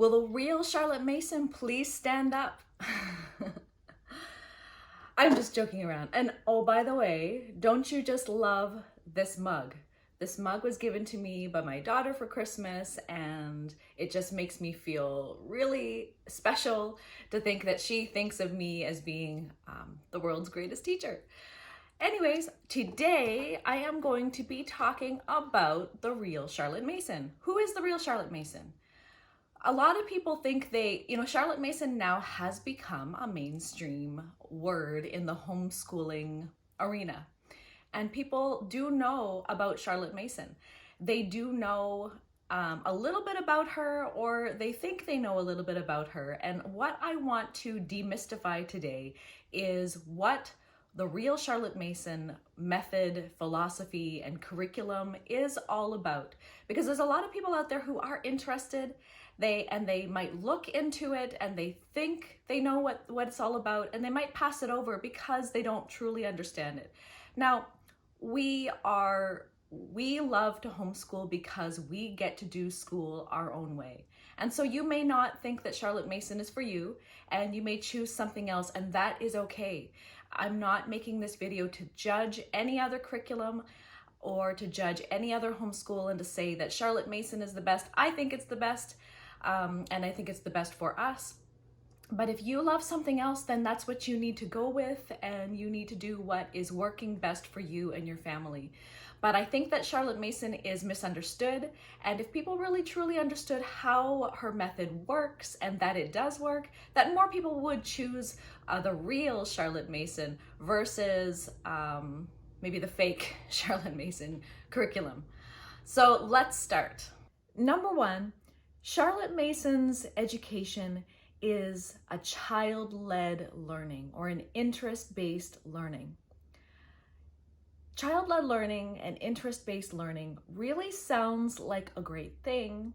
Will the real Charlotte Mason please stand up? I'm just joking around. And oh, by the way, don't you just love this mug? This mug was given to me by my daughter for Christmas, and it just makes me feel really special to think that she thinks of me as being the world's greatest teacher. Anyways, today I am going to be talking about the real Charlotte Mason. Who is the real Charlotte Mason? A lot of people think Charlotte Mason now has become a mainstream word in the homeschooling arena. And people do know about Charlotte Mason. They do know a little bit about her, or they think they know a little bit about her. And what I want to demystify today is what the real Charlotte Mason method, philosophy, and curriculum is all about. Because there's a lot of people out there who are interested, they might look into it and they think they know what it's all about, and they might pass it over because they don't truly understand it. Now, we love to homeschool because we get to do school our own way. And so you may not think that Charlotte Mason is for you, and you may choose something else, and that is okay. I'm not making this video to judge any other curriculum or to judge any other homeschool and to say that Charlotte Mason is the best. I think it's the best, and I think it's the best for us. But if you love something else, then that's what you need to go with, and you need to do what is working best for you and your family. But I think that Charlotte Mason is misunderstood, and if people really truly understood how her method works and that it does work, that more people would choose the real Charlotte Mason versus maybe the fake Charlotte Mason curriculum. So let's start. Number one, Charlotte Mason's education is a child-led learning or an interest-based learning. Child-led learning and interest-based learning really sounds like a great thing,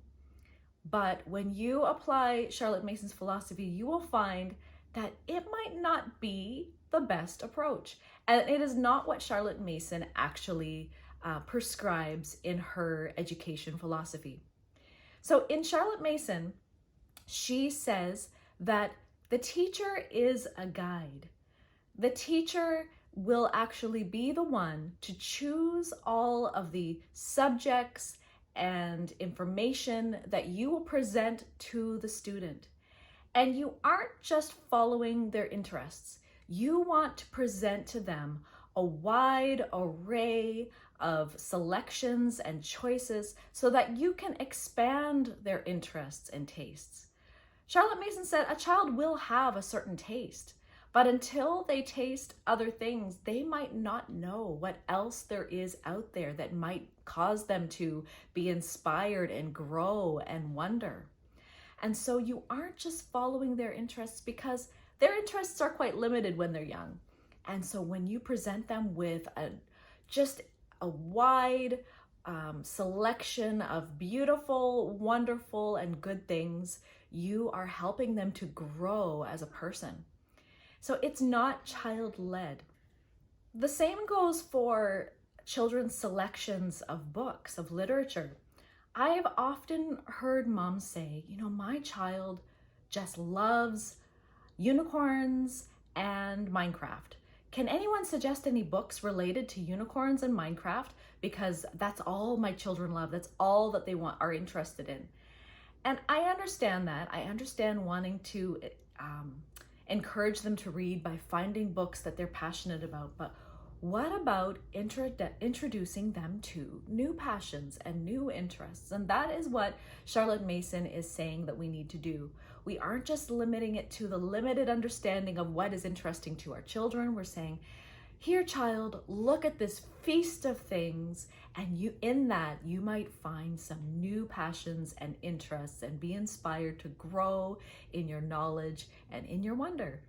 but when you apply Charlotte Mason's philosophy, you will find that it might not be the best approach. And it is not what Charlotte Mason actually prescribes in her education philosophy. So in Charlotte Mason, she says that the teacher is a guide. The teacher will actually be the one to choose all of the subjects and information that you will present to the student. And you aren't just following their interests. You want to present to them a wide array of selections and choices so that you can expand their interests and tastes. Charlotte Mason said a child will have a certain taste, but until they taste other things, they might not know what else there is out there that might cause them to be inspired and grow and wonder. And so you aren't just following their interests, because their interests are quite limited when they're young. And so when you present them with just a wide selection of beautiful, wonderful, and good things, you are helping them to grow as a person. So it's not child-led. The same goes for children's selections of books, of literature. I've often heard moms say, my child just loves unicorns and Minecraft. Can anyone suggest any books related to unicorns and Minecraft? Because that's all my children love. That's all that they are interested in. And I understand that. I understand wanting to encourage them to read by finding books that they're passionate about. But what about introducing them to new passions and new interests? And that is what Charlotte Mason is saying that we need to do. We aren't just limiting it to the limited understanding of what is interesting to our children. We're saying, here, child, look at this feast of things, and in that you might find some new passions and interests and be inspired to grow in your knowledge and in your wonder.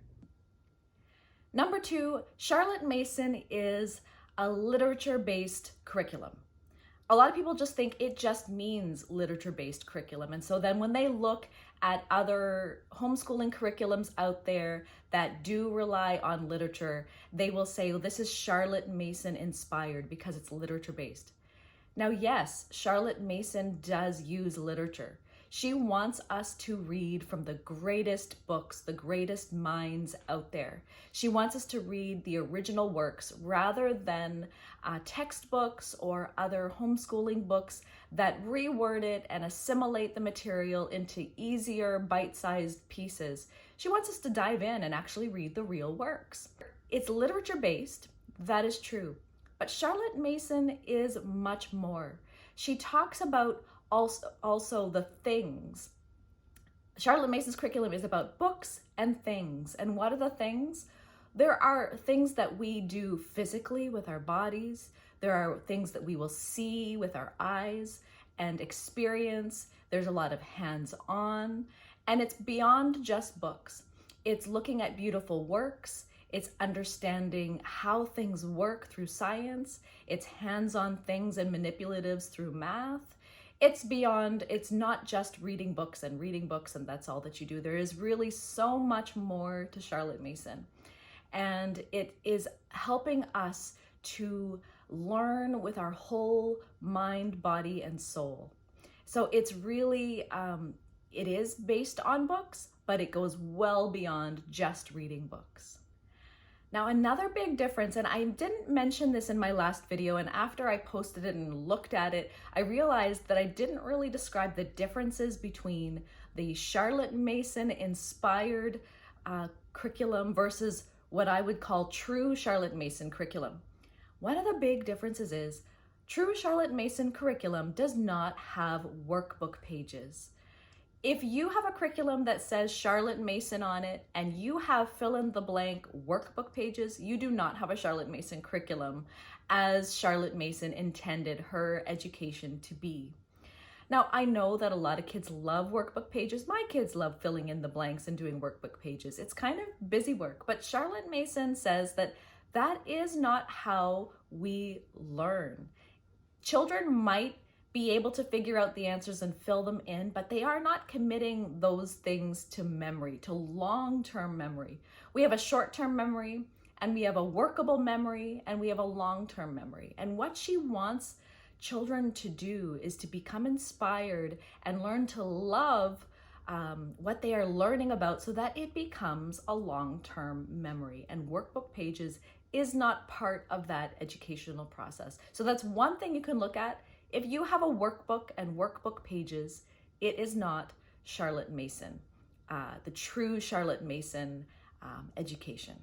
Number two, Charlotte Mason is a literature-based curriculum. A lot of people just think it just means literature-based curriculum. And so then when they look at other homeschooling curriculums out there that do rely on literature, they will say, well, this is Charlotte Mason inspired because it's literature-based. Now, yes, Charlotte Mason does use literature. She wants us to read from the greatest books, the greatest minds out there. She wants us to read the original works rather than textbooks or other homeschooling books that reword it and assimilate the material into easier bite-sized pieces. She wants us to dive in and actually read the real works. It's literature-based, that is true, but Charlotte Mason is much more. She talks about also the things. Charlotte Mason's curriculum is about books and things. And what are the things? There are things that we do physically with our bodies. There are things that we will see with our eyes and experience. There's a lot of hands-on, and it's beyond just books. It's looking at beautiful works. It's understanding how things work through science. It's hands-on things and manipulatives through math. It's beyond, it's not just reading books and that's all that you do. There is really so much more to Charlotte Mason. And it is helping us to learn with our whole mind, body, and soul. So it's really, it is based on books, but it goes well beyond just reading books. Now, another big difference, and I didn't mention this in my last video, and after I posted it and looked at it, I realized that I didn't really describe the differences between the Charlotte Mason inspired curriculum versus what I would call true Charlotte Mason curriculum. One of the big differences is true Charlotte Mason curriculum does not have workbook pages. If you have a curriculum that says Charlotte Mason on it and you have fill in the blank workbook pages, you do not have a Charlotte Mason curriculum as Charlotte Mason intended her education to be. Now, I know that a lot of kids love workbook pages. My kids love filling in the blanks and doing workbook pages. It's kind of busy work, but Charlotte Mason says that that is not how we learn. Children might be able to figure out the answers and fill them in, but they are not committing those things to memory, to long-term memory. We have a short-term memory, and we have a workable memory, and we have a long-term memory. And what she wants children to do is to become inspired and learn to love what they are learning about so that it becomes a long-term memory. And workbook pages is not part of that educational process. So that's one thing you can look at. If you have a workbook and workbook pages, it is not Charlotte Mason, the true Charlotte Mason education.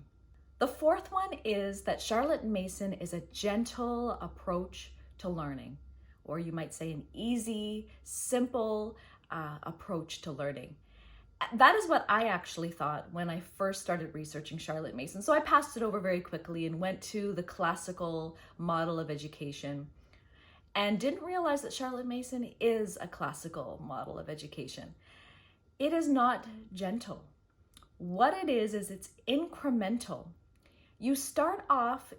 The fourth one is that Charlotte Mason is a gentle approach to learning, or you might say an easy, simple approach to learning. That is what I actually thought when I first started researching Charlotte Mason. So I passed it over very quickly and went to the classical model of education, and didn't realize that Charlotte Mason is a classical model of education. It is not gentle. What it is it's incremental. You start off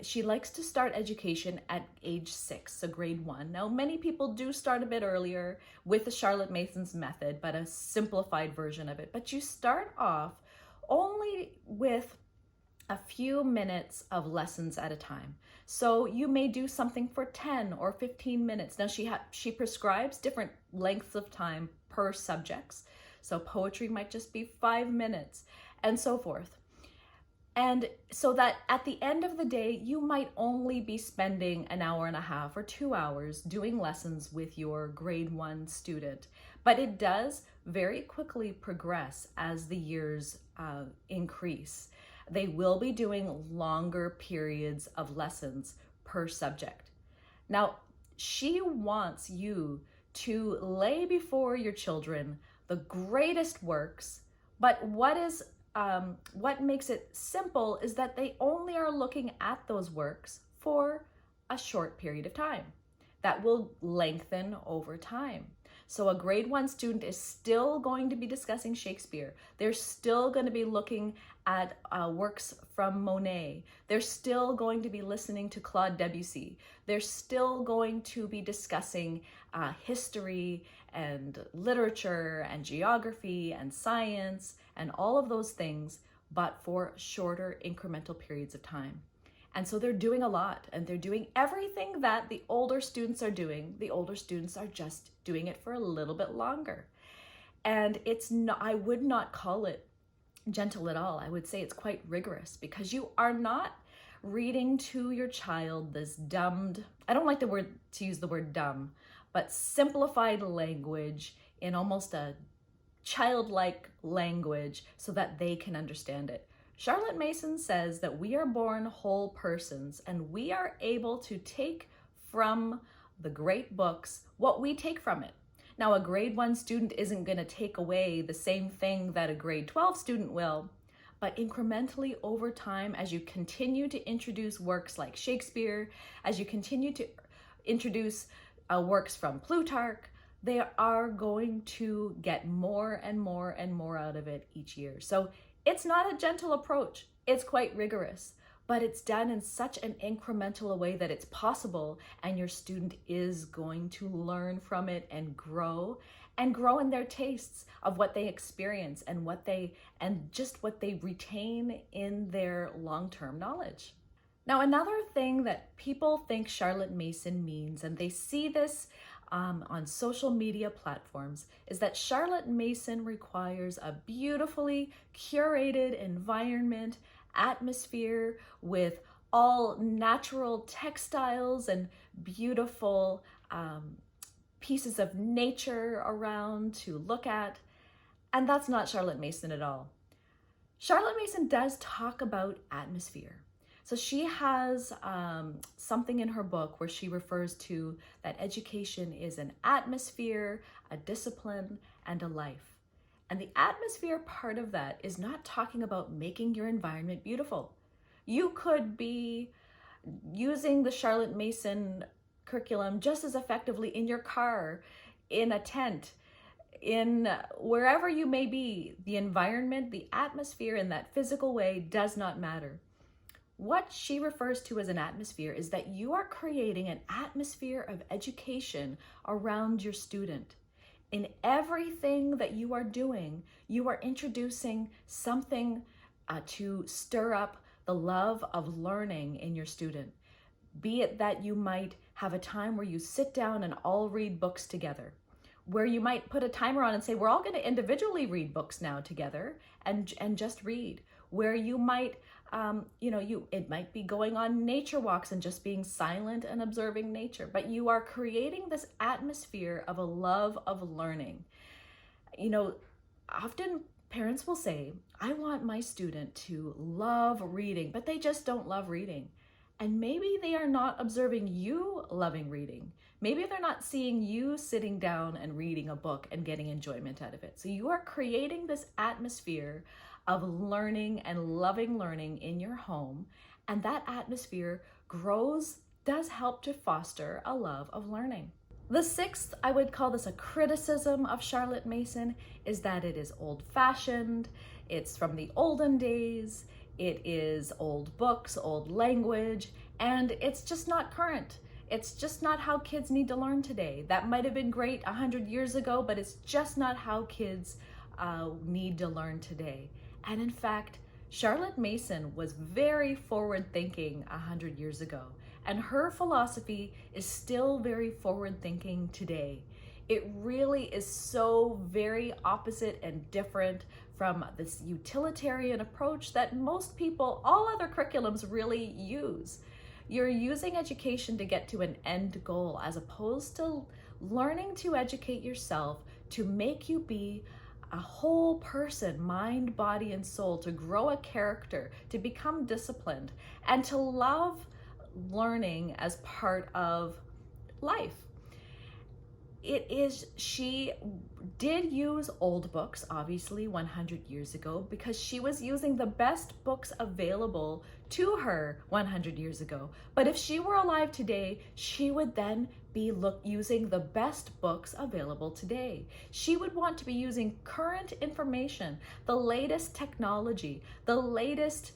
she likes to start education at age 6, so grade 1. Now, many people do start a bit earlier with the Charlotte Mason's method, but a simplified version of it. But you start off only with a few minutes of lessons at a time. So you may do something for 10 or 15 minutes. Now she prescribes different lengths of time per subjects. So poetry might just be 5 minutes and so forth. And so that at the end of the day, you might only be spending an hour and a half or 2 hours doing lessons with your grade 1 student. But it does very quickly progress as the years increase. They will be doing longer periods of lessons per subject. Now, she wants you to lay before your children the greatest works, but what makes it simple is that they only are looking at those works for a short period of time. That will lengthen over time. So a grade 1 student is still going to be discussing Shakespeare. They're still going to be looking at works from Monet. They're still going to be listening to Claude Debussy. They're still going to be discussing history and literature and geography and science and all of those things, but for shorter incremental periods of time. And so they're doing a lot, and they're doing everything that the older students are doing. The older students are just doing it for a little bit longer. And it's not, I would not call it gentle at all. I would say it's quite rigorous, because you are not reading to your child this dumbed, I don't like to use the word dumb, but simplified language in almost a childlike language so that they can understand it. Charlotte Mason says that we are born whole persons, and we are able to take from the great books what we take from it. Now, a grade 1 student isn't going to take away the same thing that a grade 12 student will, but incrementally over time, as you continue to introduce works like Shakespeare, as you continue to introduce works from Plutarch, they are going to get more and more and more out of it each year. So it's not a gentle approach. It's quite rigorous, but it's done in such an incremental way that it's possible, and your student is going to learn from it and grow in their tastes of what they experience and what they retain in their long-term knowledge. Now, another thing that people think Charlotte Mason means, and they see this on social media platforms, is that Charlotte Mason requires a beautifully curated environment, atmosphere with all natural textiles and beautiful pieces of nature around to look at. And that's not Charlotte Mason at all. Charlotte Mason does talk about atmosphere. So she has something in her book where she refers to that education is an atmosphere, a discipline, and a life. And the atmosphere part of that is not talking about making your environment beautiful. You could be using the Charlotte Mason curriculum just as effectively in your car, in a tent, in wherever you may be. The environment, the atmosphere in that physical way does not matter. What she refers to as an atmosphere is that you are creating an atmosphere of education around your student. In everything that you are doing, you are introducing something to stir up the love of learning in your student. Be it that you might have a time where you sit down and all read books together, where you might put a timer on and say, we're all going to individually read books now together and just read, where you might it might be going on nature walks and just being silent and observing nature, but you are creating this atmosphere of a love of learning. Often parents will say, I want my student to love reading, but they just don't love reading. And maybe they are not observing you loving reading. Maybe they're not seeing you sitting down and reading a book and getting enjoyment out of it. So you are creating this atmosphere of learning and loving learning in your home, and that atmosphere does help to foster a love of learning. The sixth, I would call this a criticism of Charlotte Mason, is that it is old-fashioned, it's from the olden days, it is old books, old language, and it's just not current. It's just not how kids need to learn today. That might have been great 100 years ago, but it's just not how kids need to learn today. And in fact, Charlotte Mason was very forward-thinking 100 years ago, and her philosophy is still very forward-thinking today. It really is so very opposite and different from this utilitarian approach that most people, all other curriculums really use. You're using education to get to an end goal, as opposed to learning to educate yourself to make you be a whole person, mind, body, and soul, to grow a character, to become disciplined, and to love learning as part of life. She did use old books, obviously 100 years ago, because she was using the best books available to her 100 years ago. But if she were alive today, she would then be using the best books available today. She would want to be using current information, the latest technology, the latest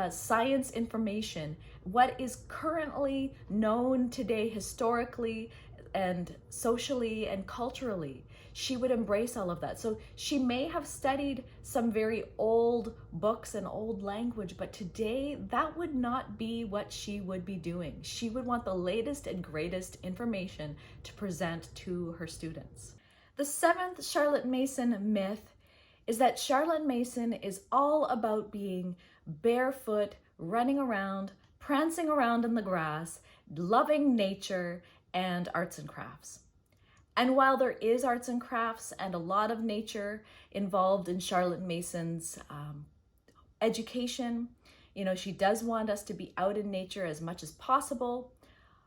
science information, what is currently known today historically and socially and culturally. She would embrace all of that. So she may have studied some very old books and old language, but today that would not be what she would be doing. She would want the latest and greatest information to present to her students. The seventh Charlotte Mason myth is that Charlotte Mason is all about being barefoot, running around, prancing around in the grass, loving nature, and arts and crafts. And while there is arts and crafts and a lot of nature involved in Charlotte Mason's education, she does want us to be out in nature as much as possible.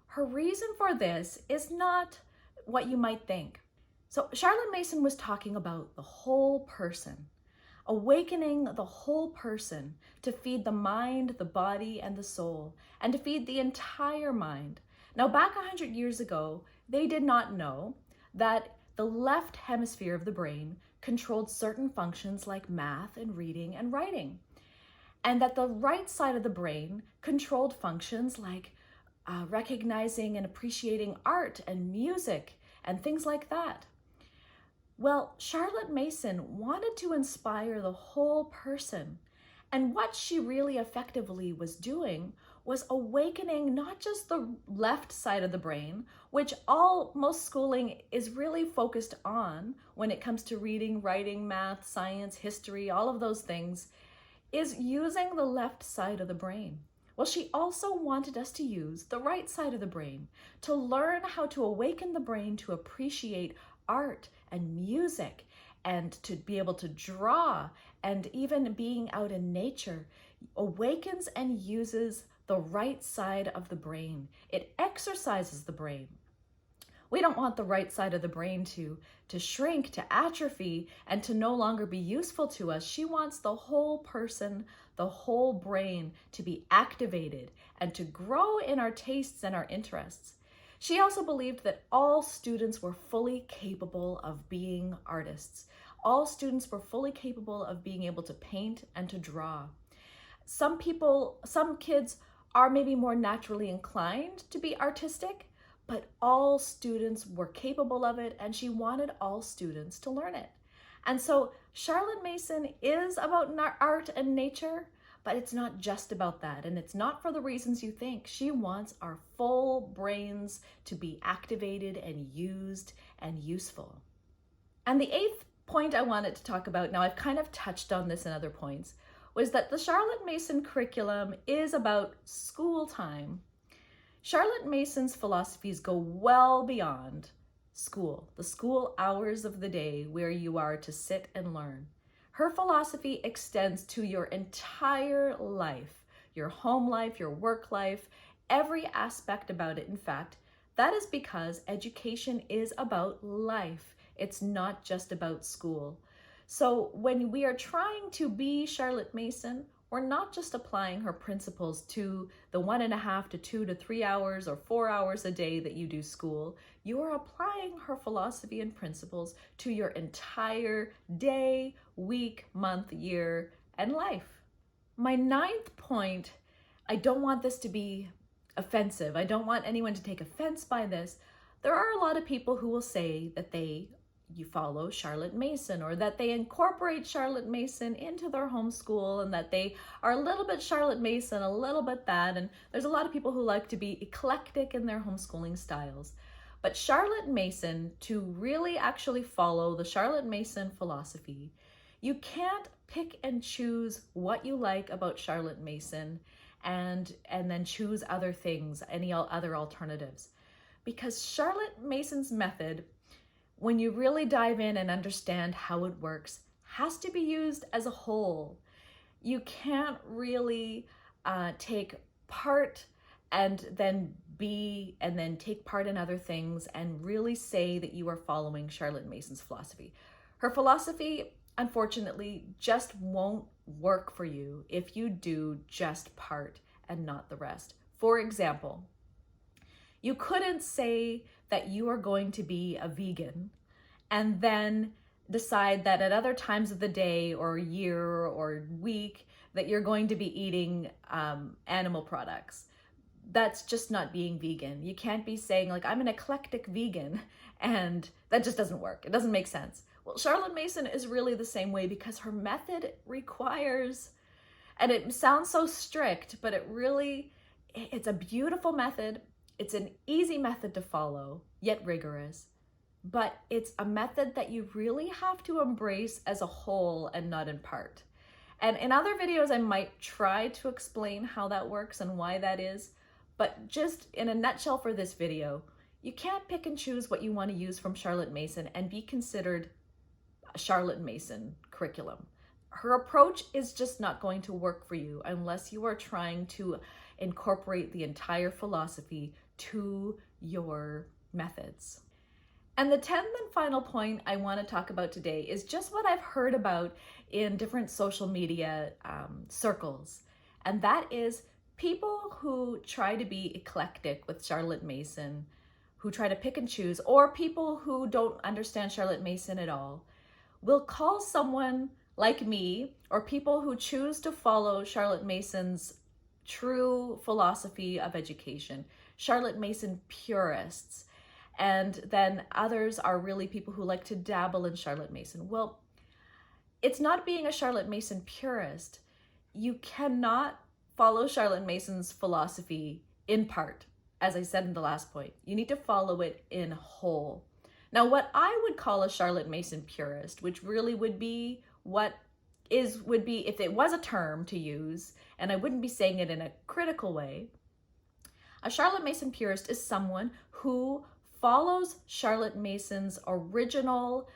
Her reason for this is not what you might think. So Charlotte Mason was talking about the whole person, awakening the whole person to feed the mind, the body, and the soul, and to feed the entire mind. Now, back 100 years ago, they did not know that the left hemisphere of the brain controlled certain functions like math and reading and writing, and that the right side of the brain controlled functions like recognizing and appreciating art and music and things like that. Well, Charlotte Mason wanted to inspire the whole person, and what she really effectively was doing was awakening not just the left side of the brain, which most schooling is really focused on when it comes to reading, writing, math, science, history, all of those things, is using the left side of the brain. Well, she also wanted us to use the right side of the brain to learn how to awaken the brain to appreciate art and music and to be able to draw, and even being out in nature awakens and uses the right side of the brain. It exercises the brain. We don't want the right side of the brain to shrink, to atrophy, and to no longer be useful to us. She wants the whole person, the whole brain to be activated and to grow in our tastes and our interests. She also believed that all students were fully capable of being artists. All students were fully capable of being able to paint and to draw. Some kids are maybe more naturally inclined to be artistic, but all students were capable of it, and she wanted all students to learn it. And so Charlotte Mason is about art and nature, but it's not just about that, and it's not for the reasons you think. She wants our full brains to be activated and used and useful. And the eighth point I wanted to talk about, now I've kind of touched on this in other points, was that the Charlotte Mason curriculum is about school time. Charlotte Mason's philosophies go well beyond school, the school hours of the day where you are to sit and learn. Her philosophy extends to your entire life, your home life, your work life, every aspect about it. In fact, that is because education is about life. It's not just about school. So when we are trying to be Charlotte Mason, we're not just applying her principles to the 1.5 to 2 to 3 hours or 4 hours a day that you do school. You are applying her philosophy and principles to your entire day, week, month, year, and life. My ninth point, I don't want this to be offensive. I don't want anyone to take offense by this. There are a lot of people who will say that you follow Charlotte Mason, or that they incorporate Charlotte Mason into their homeschool, and that they are a little bit Charlotte Mason, a little bit that. And there's a lot of people who like to be eclectic in their homeschooling styles. But Charlotte Mason, to really actually follow the Charlotte Mason philosophy, you can't pick and choose what you like about Charlotte Mason and then choose other things, any other alternatives. Because Charlotte Mason's method, when you really dive in and understand how it works, has to be used as a whole. You can't really take part and then take part in other things and really say that you are following Charlotte Mason's philosophy. Her philosophy, unfortunately, just won't work for you if you do just part and not the rest. For example, you couldn't say that you are going to be a vegan and then decide that at other times of the day or year or week that you're going to be eating animal products. That's just not being vegan. You can't be saying like, I'm an eclectic vegan, and that just doesn't work. It doesn't make sense. Well, Charlotte Mason is really the same way, because her method requires, and it sounds so strict, but it's a beautiful method. It's an easy method to follow, yet rigorous. but it's a method that you really have to embrace as a whole and not in part. And in other videos, I might try to explain how that works and why that is, but just in a nutshell for this video, you can't pick and choose what you want to use from Charlotte Mason and be considered a Charlotte Mason curriculum. Her approach is just not going to work for you unless you are trying to incorporate the entire philosophy to your methods. And the 10th and final point I want to talk about today is just what I've heard about in different social media circles. And that is people who try to be eclectic with Charlotte Mason, who try to pick and choose, or people who don't understand Charlotte Mason at all, will call someone like me, or people who choose to follow Charlotte Mason's true philosophy of education, Charlotte Mason purists. And then others are really people who like to dabble in Charlotte Mason. Well, it's not being a Charlotte Mason purist. You cannot follow Charlotte Mason's philosophy in part, as I said in the last point. You need to follow it in whole. Now, what I would call a Charlotte Mason purist, which really would be if it was a term to use, and I wouldn't be saying it in a critical way, a Charlotte Mason purist is someone who follows Charlotte Mason's original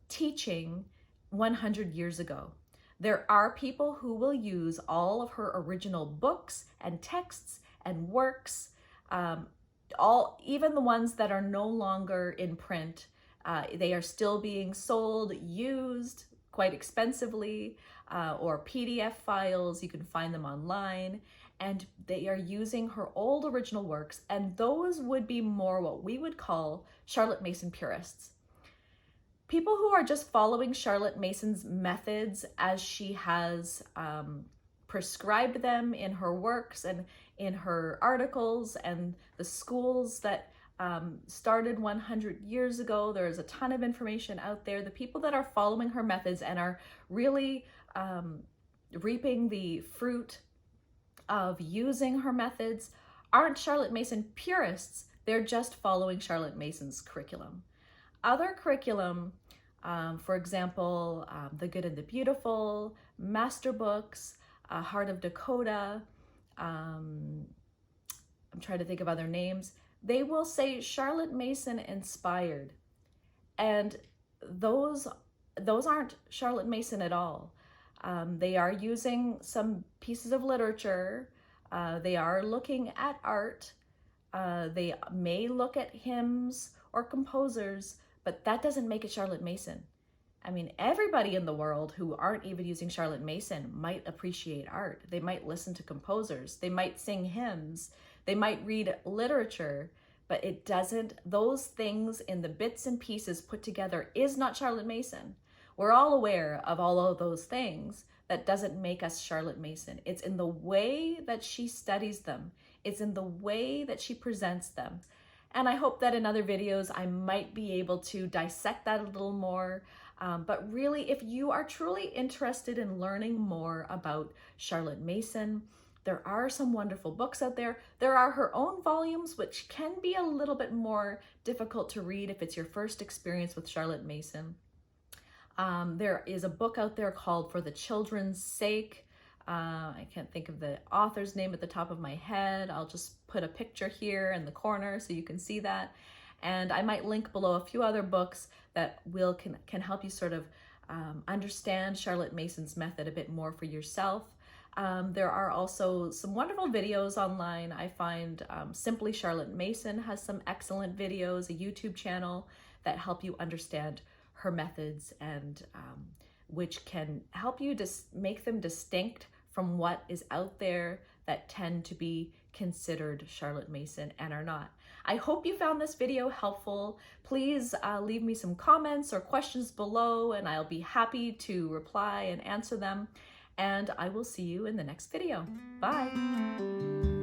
teaching 100 years ago. There are people who will use all of her original books and texts and works, even the ones that are no longer in print. They are still being sold, used quite expensively, or PDF files. You can find them online. And they are using her old original works, and those would be more what we would call Charlotte Mason purists. People who are just following Charlotte Mason's methods as she has prescribed them in her works and in her articles and the schools that started 100 years ago. There is a ton of information out there. The people that are following her methods and are really reaping the fruit of using her methods aren't Charlotte Mason purists. They're just following Charlotte Mason's curriculum. Other curriculum, for example, The Good and the Beautiful, Master Books, Heart of Dakota, I'm trying to think of other names, they will say Charlotte Mason inspired. And those aren't Charlotte Mason at all. They are using some pieces of literature. They are looking at art. They may look at hymns or composers, but that doesn't make it Charlotte Mason. I mean, everybody in the world who aren't even using Charlotte Mason might appreciate art. They might listen to composers. They might sing hymns. They might read literature, but it doesn't, those things in the bits and pieces put together is not Charlotte Mason. We're all aware of all of those things. That doesn't make us Charlotte Mason. It's in the way that she studies them. It's in the way that she presents them. And I hope that in other videos, I might be able to dissect that a little more. But really, if you are truly interested in learning more about Charlotte Mason, there are some wonderful books out there. There are her own volumes, which can be a little bit more difficult to read if it's your first experience with Charlotte Mason. There is a book out there called For the Children's Sake. I can't think of the author's name at the top of my head. I'll just put a picture here in the corner so you can see that. And I might link below a few other books that can help you sort of understand Charlotte Mason's method a bit more for yourself. There are also some wonderful videos online. I find Simply Charlotte Mason has some excellent videos, a YouTube channel that help you understand her methods and which can help you make them distinct from what is out there that tend to be considered Charlotte Mason and are not. I hope you found this video helpful. Please leave me some comments or questions below and I'll be happy to reply and answer them. And I will see you in the next video. Bye.